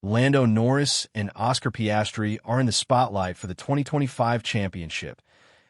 Lando Norris and Oscar Piastri are in the spotlight for the 2025 championship,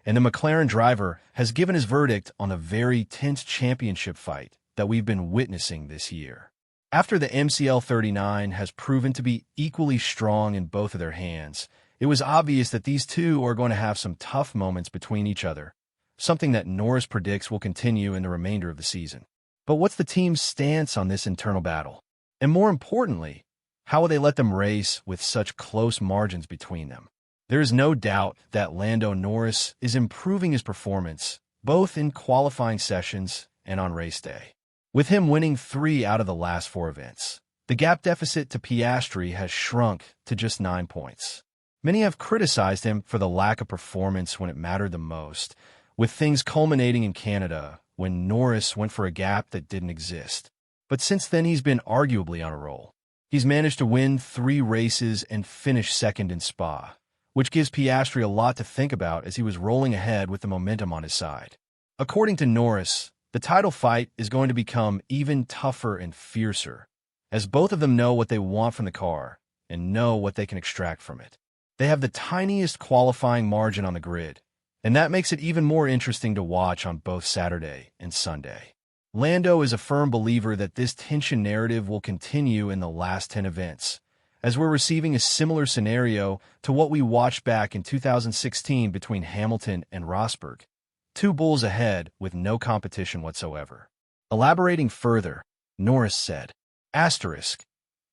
and the McLaren driver has given his verdict on a very tense championship fight that we've been witnessing this year. After the MCL 39 has proven to be equally strong in both of their hands, it was obvious that these two are going to have some tough moments between each other, something that Norris predicts will continue in the remainder of the season. But what's the team's stance on this internal battle? And more importantly, how will they let them race with such close margins between them? There is no doubt that Lando Norris is improving his performance, both in qualifying sessions and on race day. With him winning 3 out of the last 4 events, the gap deficit to Piastri has shrunk to just 9 points. Many have criticized him for the lack of performance when it mattered the most, with things culminating in Canada when Norris went for a gap that didn't exist. But since then, he's been arguably on a roll. He's managed to win 3 races and finish second in Spa, which gives Piastri a lot to think about as he was rolling ahead with the momentum on his side. According to Norris, the title fight is going to become even tougher and fiercer, as both of them know what they want from the car and know what they can extract from it. They have the tiniest qualifying margin on the grid, and that makes it even more interesting to watch on both Saturday and Sunday. Lando is a firm believer that this tension narrative will continue in the last 10 events, as we're receiving a similar scenario to what we watched back in 2016 between Hamilton and Rosberg. 2 bulls ahead with no competition whatsoever. Elaborating further, Norris said, Asterisk,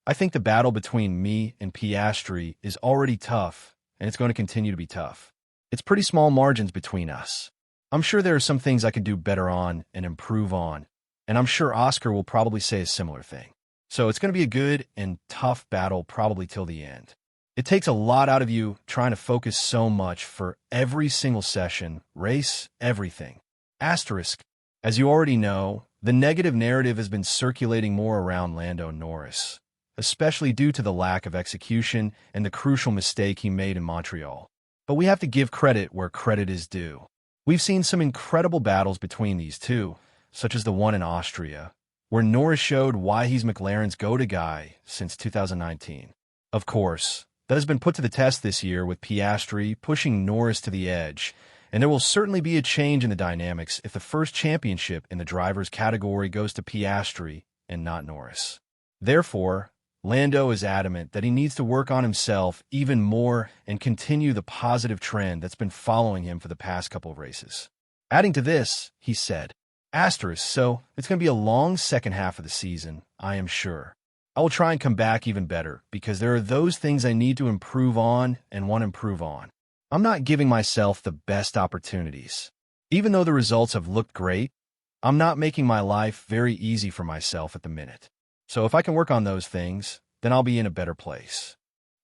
I think the battle between me and Piastri is already tough, and it's going to continue to be tough. It's pretty small margins between us. I'm sure there are some things I could do better on and improve on, and I'm sure Oscar will probably say a similar thing. So it's going to be a good and tough battle probably till the end. It takes a lot out of you trying to focus so much for every single session, race, everything. Asterisk, as you already know, the negative narrative has been circulating more around Lando Norris, especially due to the lack of execution and the crucial mistake he made in Montreal. But we have to give credit where credit is due. We've seen some incredible battles between these two, such as the one in Austria, where Norris showed why he's McLaren's go-to guy since 2019. Of course, that has been put to the test this year with Piastri pushing Norris to the edge, and there will certainly be a change in the dynamics if the first championship in the drivers' category goes to Piastri and not Norris. Therefore, Lando is adamant that he needs to work on himself even more and continue the positive trend that's been following him for the past couple of races. Adding to this, he said, Asterisk, so it's going to be a long second half of the season, I am sure. I will try and come back even better because there are those things I need to improve on and want to improve on. I'm not giving myself the best opportunities. Even though the results have looked great, I'm not making my life very easy for myself at the minute. So if I can work on those things, then I'll be in a better place.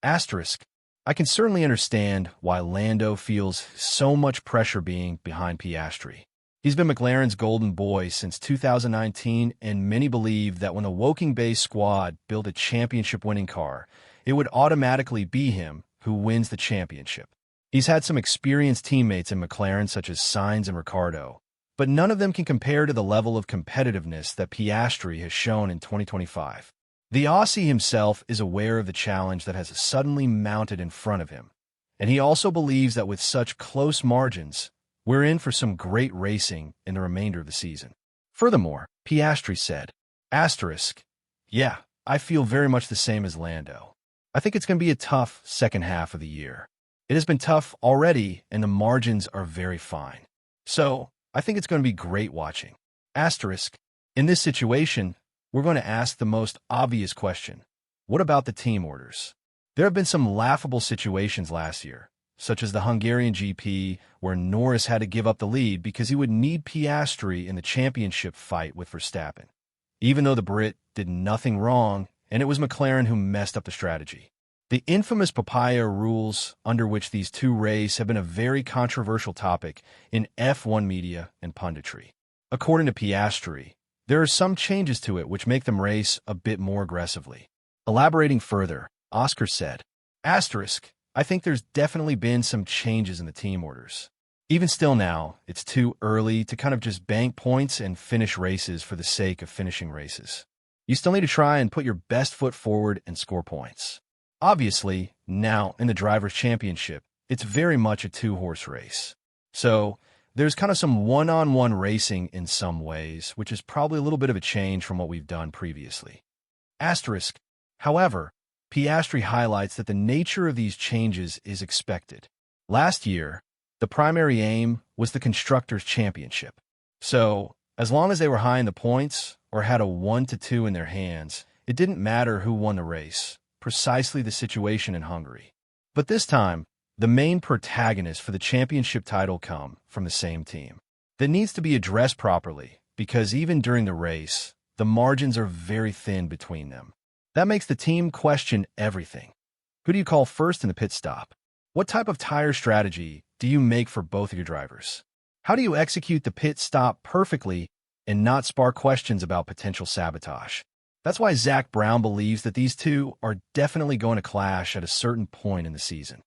Asterisk, I can certainly understand why Lando feels so much pressure being behind Piastri. He's been McLaren's golden boy since 2019, and many believe that when the Woking Bay squad built a championship-winning car, it would automatically be him who wins the championship. He's had some experienced teammates in McLaren such as Sainz and Ricciardo, but none of them can compare to the level of competitiveness that Piastri has shown in 2025. The Aussie himself is aware of the challenge that has suddenly mounted in front of him, and he also believes that with such close margins, we're in for some great racing in the remainder of the season. Furthermore, Piastri said, Asterisk, yeah, I feel very much the same as Lando. I think it's going to be a tough second half of the year. It has been tough already, and the margins are very fine. So, I think it's going to be great watching. Asterisk, in this situation, we're going to ask the most obvious question. What about the team orders? There have been some laughable situations last year, such as the Hungarian GP, where Norris had to give up the lead because he would need Piastri in the championship fight with Verstappen, even though the Brit did nothing wrong, and it was McLaren who messed up the strategy. The infamous papaya rules under which these two race have been a very controversial topic in F1 media and punditry. According to Piastri, there are some changes to it which make them race a bit more aggressively. Elaborating further, Oscar said, Asterisk, I think there's definitely been some changes in the team orders. Even still now, it's too early to kind of just bank points and finish races for the sake of finishing races. You still need to try and put your best foot forward and score points. Obviously, now in the Drivers' Championship, it's very much a two-horse race. So, there's kind of some one-on-one racing in some ways, which is probably a little bit of a change from what we've done previously. Asterisk. However, Piastri highlights that the nature of these changes is expected. Last year, the primary aim was the Constructors' Championship. So, as long as they were high in the points or had a 1-2 in their hands, it didn't matter who won the race, precisely the situation in Hungary. But this time, the main protagonists for the championship title come from the same team. That needs to be addressed properly, because even during the race, the margins are very thin between them. That makes the team question everything. Who do you call first in the pit stop? What type of tire strategy do you make for both of your drivers? How do you execute the pit stop perfectly and not spark questions about potential sabotage? That's why Zach Brown believes that these two are definitely going to clash at a certain point in the season.